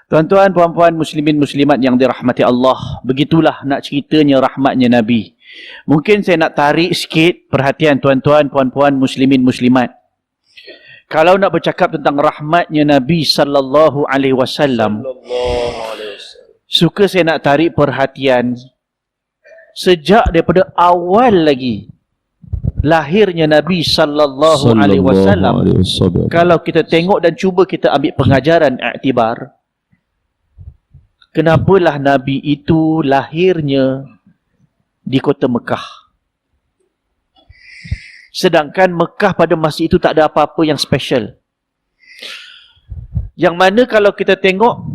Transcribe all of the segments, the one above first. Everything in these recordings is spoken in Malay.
Tuan-tuan, puan-puan, muslimin, muslimat yang dirahmati Allah, begitulah nak ceritanya rahmatnya Nabi. Mungkin saya nak tarik sikit perhatian tuan-tuan, puan-puan, muslimin, muslimat. Kalau nak bercakap tentang rahmatnya Nabi sallallahu alaihi wasallam, suka saya nak tarik perhatian sejak daripada awal lagi lahirnya Nabi sallallahu alaihi wasallam. Kalau kita tengok dan cuba kita ambil pengajaran iktibar, kenapalah Nabi itu lahirnya di kota Mekah. Sedangkan Mekah pada masa itu tak ada apa-apa yang special. Yang mana kalau kita tengok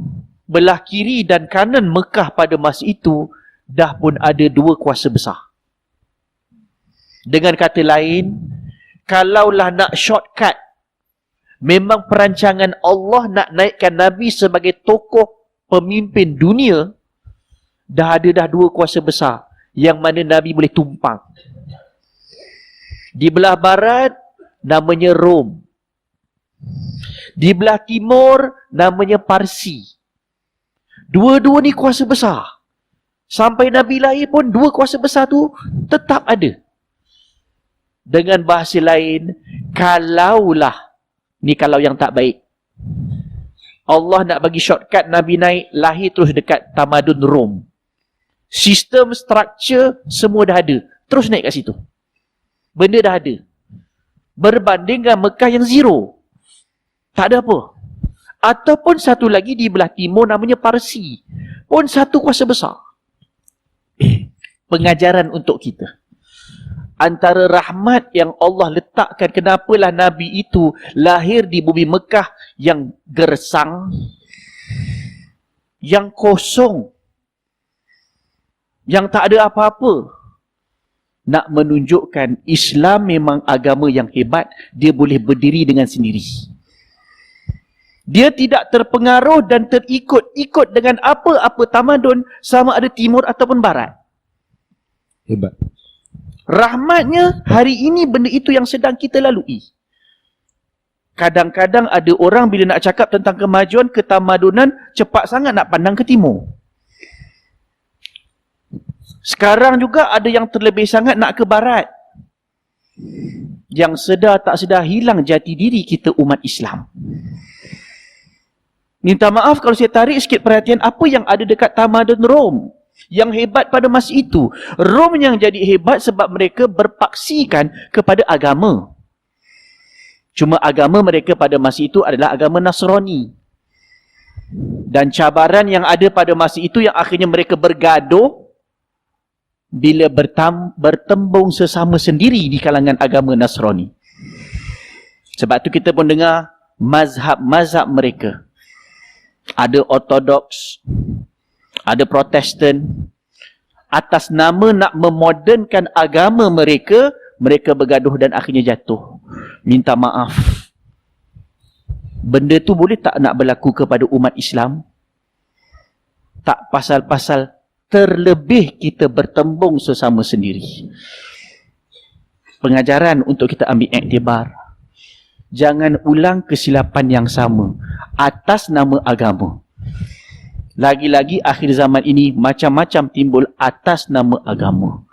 belah kiri dan kanan Mekah pada masa itu dah pun ada dua kuasa besar. Dengan kata lain, kalaulah nak shortcut, memang perancangan Allah nak naikkan Nabi sebagai tokoh pemimpin dunia, dah ada dua kuasa besar yang mana Nabi boleh tumpang. Di belah barat namanya Rom. Di belah timur namanya Parsi. Dua-dua ni kuasa besar. Sampai Nabi lahir pun dua kuasa besar tu tetap ada. Dengan bahasa lain, kalaulah, ni kalau yang tak baik, Allah nak bagi shortcut Nabi naik, lahir terus dekat tamadun Rom. Sistem, structure, semua dah ada. Terus naik kat situ. Benda dah ada. Berbanding dengan Mekah yang zero. Tak ada apa. Ataupun satu lagi di belah timur namanya Parsi. Pun satu kuasa besar. Pengajaran untuk kita. Antara rahmat yang Allah letakkan, kenapalah Nabi itu lahir di bumi Mekah yang gersang, yang kosong, yang tak ada apa-apa. Nak menunjukkan Islam memang agama yang hebat, dia boleh berdiri dengan sendiri. Dia tidak terpengaruh dan terikut-ikut dengan apa-apa tamadun, sama ada timur ataupun barat. Hebat. Rahmatnya hari ini benda itu yang sedang kita lalui. Kadang-kadang ada orang bila nak cakap tentang kemajuan ketamadunan, cepat sangat nak pandang ke timur. Sekarang juga ada yang terlebih sangat nak ke barat. Yang sedar tak sedar hilang jati diri kita umat Islam. Minta maaf kalau saya tarik sikit perhatian apa yang ada dekat tamadun Rom. Yang hebat pada masa itu. Rom yang jadi hebat sebab mereka berpaksikan kepada agama. Cuma agama mereka pada masa itu adalah agama Nasrani. Dan cabaran yang ada pada masa itu yang akhirnya mereka bergaduh bila bertembung sesama sendiri di kalangan agama Nasrani. Sebab tu kita pun dengar mazhab-mazhab mereka. Ada Ortodoks, ada Protestan. Atas nama nak memodernkan agama mereka, mereka bergaduh dan akhirnya jatuh. Minta maaf. Benda tu boleh tak nak berlaku kepada umat Islam? Tak pasal-pasal terlebih kita bertembung sesama sendiri. Pengajaran untuk kita ambil iktibar. Jangan ulang kesilapan yang sama atas nama agama. Lagi-lagi akhir zaman ini macam-macam timbul atas nama agama.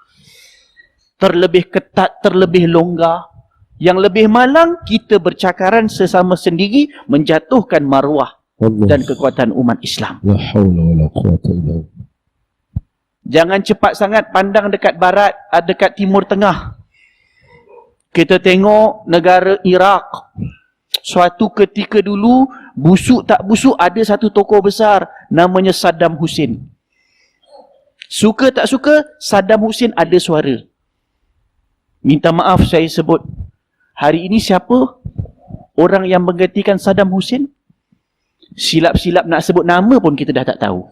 Terlebih ketat, terlebih longgar. Yang lebih malang, kita bercakaran sesama sendiri menjatuhkan maruah dan kekuatan umat Islam. La haula wala quwwata illa billah. Jangan cepat sangat pandang dekat barat, dekat timur tengah. Kita tengok negara Iraq. Suatu ketika dulu, busuk tak busuk, ada satu tokoh besar namanya Saddam Hussein. Suka tak suka, Saddam Hussein ada suara. Minta maaf saya sebut. Hari ini siapa orang yang menggantikan Saddam Hussein? Silap-silap nak sebut nama pun kita dah tak tahu.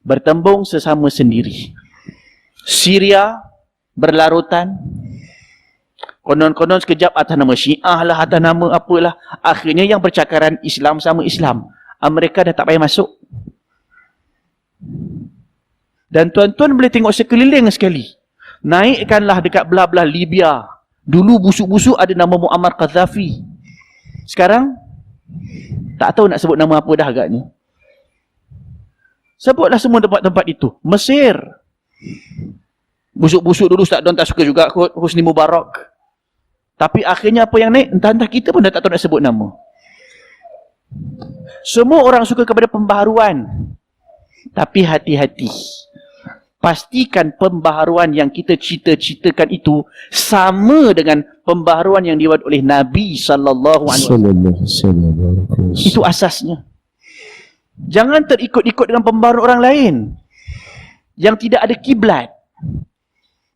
Bertembung sesama sendiri. Syria berlarutan. Konon-konon sekejap atas nama Syiah lah, atas nama apalah. Akhirnya yang bercakaran Islam sama Islam. Amerika dah tak payah masuk. Dan tuan-tuan boleh tengok sekeliling sekali. Naikkanlah dekat belah-belah Libya. Dulu busuk-busuk ada nama Muammar Gaddafi. Sekarang Tak tahu nak sebut nama apa dah agaknya. Sebutlah semua tempat-tempat itu. Mesir. Busuk-busuk dulu Ustaz Don tak suka juga Husni Mubarak. Tapi akhirnya apa yang naik? Entah-entah kita pun dah tak tahu nak sebut nama. Semua orang suka kepada pembaharuan. Tapi hati-hati. Pastikan pembaharuan yang kita cita-citakan itu sama dengan pembaharuan yang dibuat oleh Nabi SAW. Itu asasnya. Jangan terikut-ikut dengan pembaharuan orang lain yang tidak ada kiblat,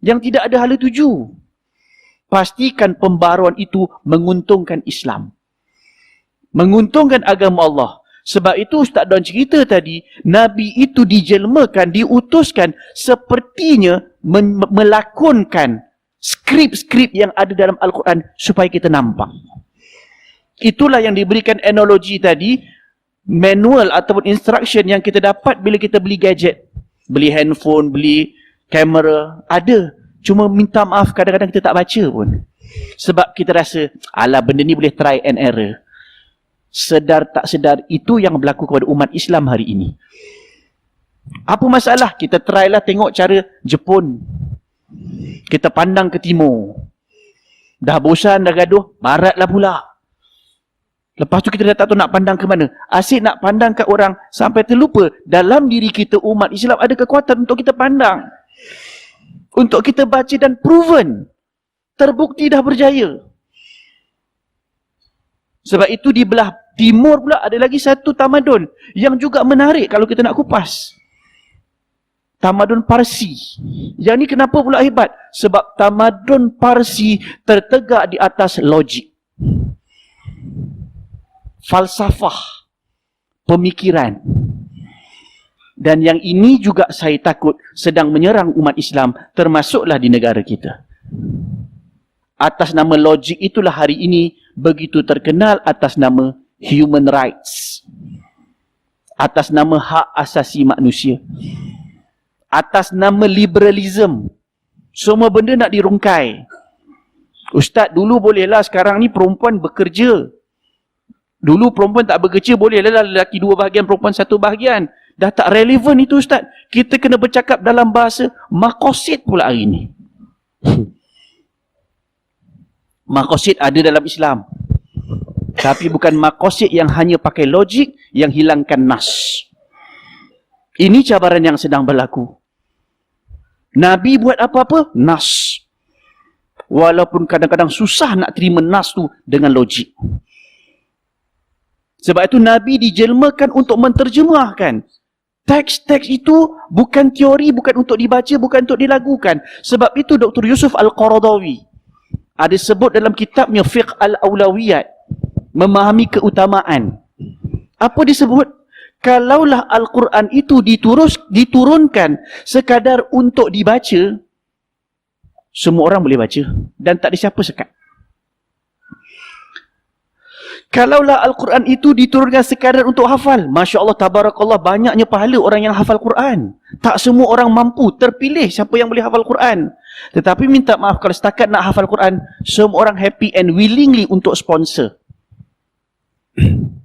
yang tidak ada hala tuju. Pastikan pembaharuan itu menguntungkan Islam, menguntungkan agama Allah. Sebab itu Ustaz Don cerita tadi, Nabi itu dijelmakan, diutuskan sepertinya melakonkan skrip-skrip yang ada dalam Al-Quran supaya kita nampak. Itulah yang diberikan analogi tadi, manual ataupun instruction yang kita dapat bila kita beli gadget. Beli handphone, beli kamera, ada. Cuma minta maaf kadang-kadang kita tak baca pun. Sebab kita rasa, alah benda ni boleh try and error. Sedar tak sedar itu yang berlaku kepada umat Islam hari ini. Apa masalah? Kita try lah tengok cara Jepun. Kita pandang ke timur. Dah bosan, dah gaduh, barat lah pula. Lepas tu kita dah tak tahu nak pandang ke mana. Asyik nak pandang kat orang sampai terlupa dalam diri kita umat Islam ada kekuatan untuk kita pandang. Untuk kita baca dan proven. Terbukti dah berjaya. Sebab itu di belah timur pula ada lagi satu tamadun yang juga menarik kalau kita nak kupas. Tamadun Parsi. Yang ni kenapa pula hebat? Sebab tamadun Parsi tertegak di atas logik, falsafah, pemikiran. Dan yang ini juga saya takut sedang menyerang umat Islam, termasuklah di negara kita. Atas nama logik itulah hari ini begitu terkenal atas nama human rights, atas nama hak asasi manusia, atas nama liberalism. Semua benda nak dirungkai. Ustaz, dulu bolehlah, sekarang ni perempuan bekerja. Dulu perempuan tak bekerja, bolehlah lelaki 2 bahagian, perempuan 1 bahagian. Dah tak relevan itu Ustaz. Kita kena bercakap dalam bahasa maqasid pula hari ni. Maqasid ada dalam Islam. Tapi bukan maqasid yang hanya pakai logik, yang hilangkan nas. Ini cabaran yang sedang berlaku. Nabi buat apa-apa? Nas. Walaupun kadang-kadang susah nak terima nas tu dengan logik. Sebab itu Nabi dijelmakan untuk menterjemahkan. Teks-teks itu bukan teori, bukan untuk dibaca, bukan untuk dilagukan. Sebab itu Dr. Yusuf Al-Qaradawi ada sebut dalam kitabnya Fiqh Al-Awlawiyat, memahami keutamaan. Apa disebut? Kalaulah Al-Quran itu diturunkan sekadar untuk dibaca, semua orang boleh baca dan tak ada siapa sekat. Kalaulah Al-Quran itu diturunkan sekadar untuk hafal, Masya Allah, Tabarakallah, banyaknya pahala orang yang hafal Quran. Tak semua orang mampu, terpilih siapa yang boleh hafal Quran. Tetapi minta maaf, kalau setakat nak hafal Quran, semua orang happy and willingly untuk sponsor.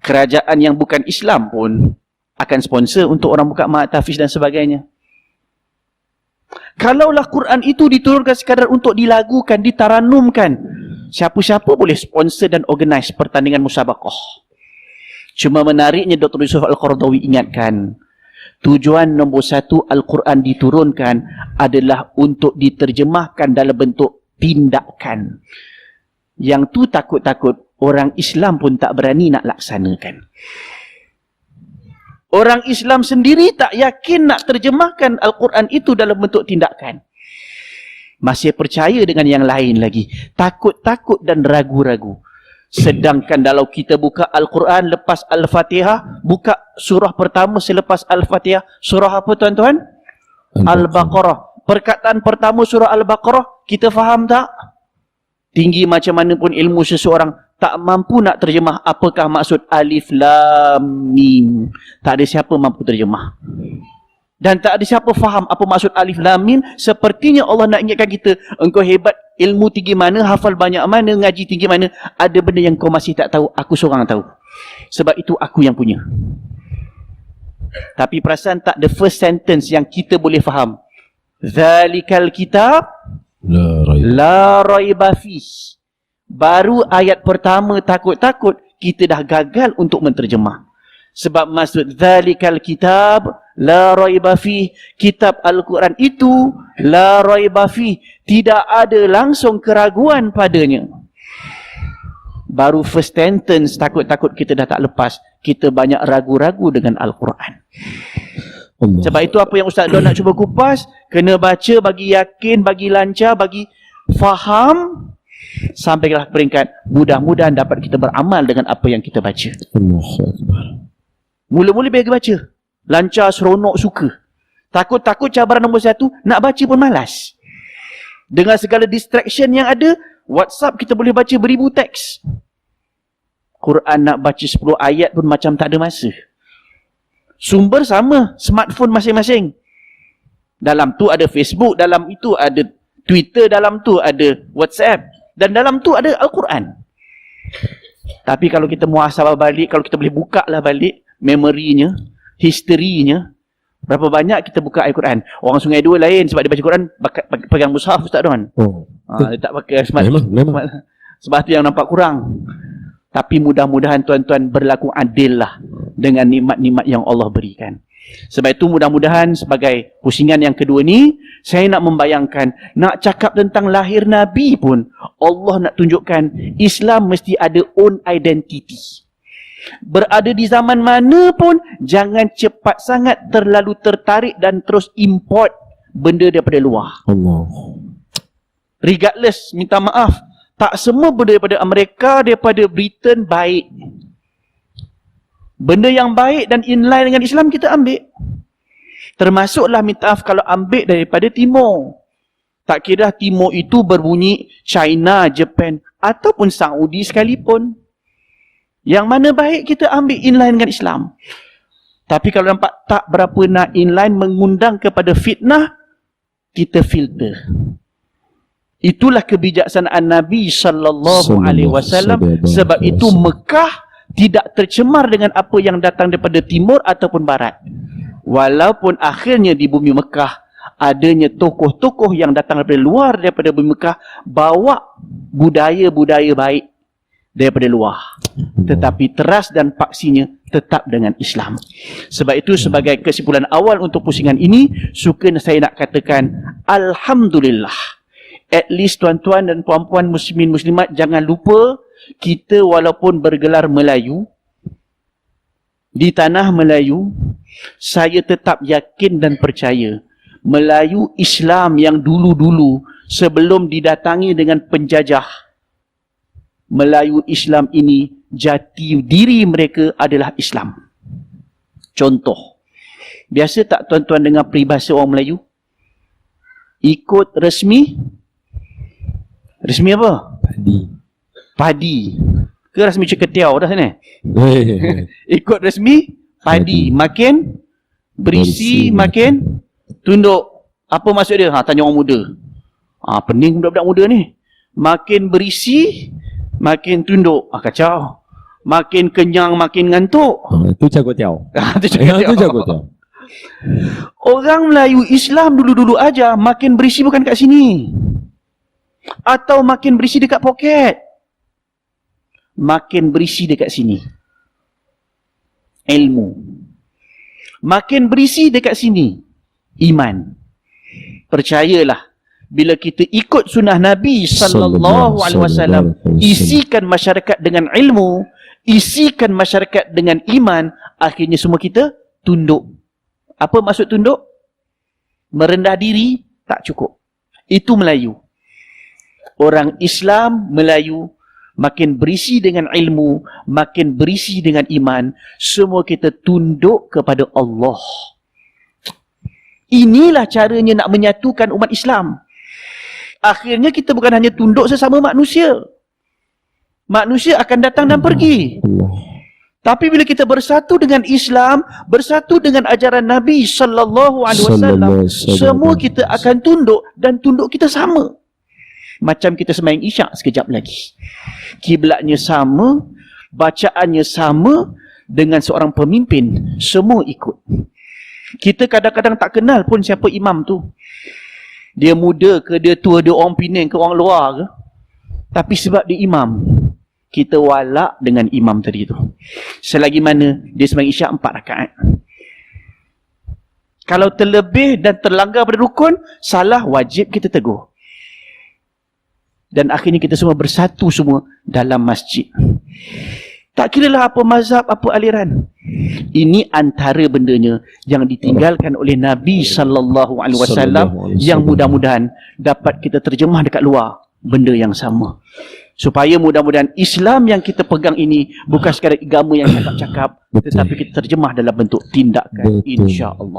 Kerajaan yang bukan Islam pun akan sponsor untuk orang buka mat tahfiz dan sebagainya. Kalaulah Quran itu diturunkan sekadar untuk dilagukan, ditaranumkan, siapa-siapa boleh sponsor dan organize pertandingan musabaqah. Cuma menariknya Dr. Yusuf Al-Qaradawi ingatkan, tujuan nombor 1 Al-Quran diturunkan adalah untuk diterjemahkan dalam bentuk tindakan. Yang tu takut-takut orang Islam pun tak berani nak laksanakan. Orang Islam sendiri tak yakin nak terjemahkan Al-Quran itu dalam bentuk tindakan. Masih percaya dengan yang lain lagi. Takut-takut dan ragu-ragu. Sedangkan kalau kita buka Al-Quran lepas Al-Fatihah, buka surah pertama selepas Al-Fatihah, surah apa tuan-tuan? Al-Baqarah. Perkataan pertama surah Al-Baqarah, kita faham tak? Tinggi macam mana pun ilmu seseorang, tak mampu nak terjemah apakah maksud Alif Lam Mim. Tak ada siapa mampu terjemah. Dan tak ada siapa faham apa maksud Alif Lam Mim. Sepertinya Allah nak ingatkan kita, engkau hebat, ilmu tinggi mana, hafal banyak mana, ngaji tinggi mana, ada benda yang kau masih tak tahu, aku seorang tahu. Sebab itu aku yang punya. Tapi perasan tak, the first sentence yang kita boleh faham, Zalikal kitab La raib. la raiba fih. Baru ayat pertama takut-takut kita dah gagal untuk menterjemah. Sebab maksud Zalikal kitab la raiba fih, kitab Al-Quran itu la raiba fih, tidak ada langsung keraguan padanya. Baru first sentence takut-takut kita dah tak lepas. Kita banyak ragu-ragu dengan Al-Quran. Allah. Sebab itu apa yang Ustaz Don nak cuba kupas, kena baca bagi yakin, bagi lancar, bagi faham, sampailah peringkat mudah-mudahan dapat kita beramal dengan apa yang kita baca. Allahu Akbar. Mula-mula biar baca, lancar, seronok, suka. Takut-takut cabaran nombor 1, nak baca pun malas. Dengan segala distraction yang ada, WhatsApp kita boleh baca beribu teks. Quran nak baca 10 ayat pun macam tak ada masa. Sumber sama, smartphone masing-masing. Dalam tu ada Facebook, dalam itu ada Twitter, dalam tu ada WhatsApp, dan dalam tu ada Al-Quran. Tapi kalau kita muhasabah balik, kalau kita boleh buka lah balik memorinya, historinya, berapa banyak kita buka Al-Quran. Orang Sungai Dua lain, sebab dia baca Quran pegang mushaf, Ustaz Don. Oh. Dia tak pakai smartphone. Memang. Sebab tu yang nampak kurang. Tapi mudah-mudahan tuan-tuan berlaku adil lah dengan nikmat-nikmat yang Allah berikan. Sebab itu mudah-mudahan sebagai pusingan yang kedua ni, saya nak membayangkan, nak cakap tentang lahir Nabi pun, Allah nak tunjukkan Islam mesti ada own identity. Berada di zaman mana pun, jangan cepat sangat terlalu tertarik dan terus import benda daripada luar. Allah. Regardless, minta maaf, tak semua benda daripada Amerika, daripada Britain baik. Benda yang baik dan inline dengan Islam kita ambil. Termasuklah minta maaf kalau ambil daripada Timur. Tak kira Timur itu berbunyi China, Japan ataupun Saudi sekalipun. Yang mana baik kita ambil inline dengan Islam. Tapi kalau nampak tak berapa nak inline, mengundang kepada fitnah, kita filter. Itulah kebijaksanaan Nabi sallallahu alaihi wasallam. Sebab itu Mekah tidak tercemar dengan apa yang datang daripada timur ataupun barat. Walaupun akhirnya di bumi Mekah adanya tokoh-tokoh yang datang daripada luar daripada bumi Mekah bawa budaya-budaya baik daripada luar. Tetapi teras dan paksinya tetap dengan Islam. Sebab itu sebagai kesimpulan awal untuk pusingan ini, suka saya nak katakan alhamdulillah. At least tuan-tuan dan puan-puan muslimin muslimat, jangan lupa kita walaupun bergelar Melayu, di tanah Melayu, saya tetap yakin dan percaya Melayu Islam yang dulu-dulu sebelum didatangi dengan penjajah, Melayu Islam ini jati diri mereka adalah Islam. Contoh, biasa tak tuan-tuan dengar peribahasa orang Melayu? Ikut resmi. Resmi apa? Padi. Ke rasmi ceketiau dah sana? Ikut resmi padi. Makin berisi, makin tunduk. Apa maksud dia? Tanya orang muda. Pening budak-budak muda ni. Makin berisi, makin tunduk. Kacau. Makin kenyang, makin ngantuk. Itu cagut tiaw. Itu cagut tiaw. Orang Melayu Islam dulu-dulu aja makin berisi bukan kat sini. Atau makin berisi dekat poket. Makin berisi dekat sini. Ilmu. Makin berisi dekat sini. Iman. Percayalah, bila kita ikut sunnah Nabi sallallahu alaihi wasallam, isikan masyarakat dengan ilmu, isikan masyarakat dengan iman, akhirnya semua kita tunduk. Apa maksud tunduk? Merendah diri tak cukup. Itu Melayu. Orang Islam Melayu makin berisi dengan ilmu, makin berisi dengan iman, semua kita tunduk kepada Allah. Inilah caranya nak menyatukan umat Islam. Akhirnya kita bukan hanya tunduk sesama manusia. Manusia akan datang dan pergi. Tapi bila kita bersatu dengan Islam, bersatu dengan ajaran Nabi sallallahu alaihi wasallam, semua kita akan tunduk dan tunduk kita sama. Macam kita sembahyang isyak sekejap lagi. Kiblatnya sama, bacaannya sama dengan seorang pemimpin, semua ikut. Kita kadang-kadang tak kenal pun siapa imam tu. Dia muda ke, dia tua, dia orang Penang ke, orang luar ke. Tapi sebab dia imam, kita walak dengan imam tadi tu. Selagi mana dia sembahyang isyak 4 rakaat. Kalau terlebih dan terlanggar pada rukun, salah, wajib kita tegur. Dan akhirnya kita semua bersatu semua dalam masjid. Tak kiralah apa mazhab, apa aliran. Ini antara bendanya yang ditinggalkan oleh Nabi SAW yang mudah-mudahan dapat kita terjemah dekat luar benda yang sama. Supaya mudah-mudahan Islam yang kita pegang ini bukan sekadar agama yang cakap-cakap, tetapi kita terjemah dalam bentuk tindakan, insya-Allah.